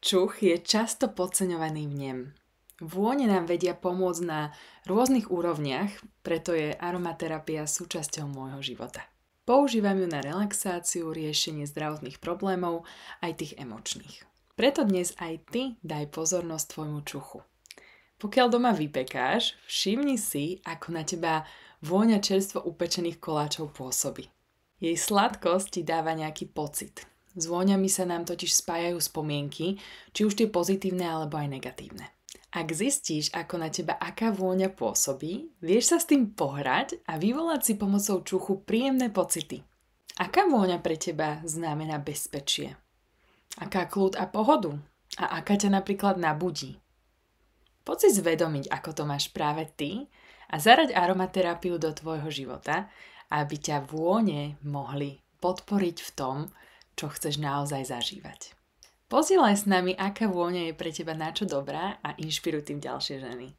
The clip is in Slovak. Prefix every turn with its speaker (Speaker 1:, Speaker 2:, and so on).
Speaker 1: Čuch je často podceňovaný vnem. Vône nám vedia pomôcť na rôznych úrovniach, preto je aromaterapia súčasťou môjho života. Používam ju na relaxáciu, riešenie zdravotných problémov, aj tých emočných. Preto dnes aj ty daj pozornosť tvojmu čuchu. Pokiaľ doma vypekáš, všimni si, ako na teba vôňa čerstvo upečených koláčov pôsobí. Jej sladkosť ti dáva nejaký pocit. S vôňami sa nám totiž spájajú spomienky, či už tie pozitívne alebo aj negatívne. Ak zistíš, ako na teba aká vôňa pôsobí, vieš sa s tým pohrať a vyvolať si pomocou čuchu príjemné pocity. Aká vôňa pre teba znamená bezpečie? Aká kľud a pohodu? A aká ťa napríklad nabudí? Poď si zvedomiť, ako to máš práve ty a zaraď aromaterapiu do tvojho života, aby ťa vône mohli podporiť v tom, čo chceš naozaj zažívať. Pozdieľaj s nami, aká vôňa je pre teba na čo dobrá a inšpiruj tým ďalšie ženy.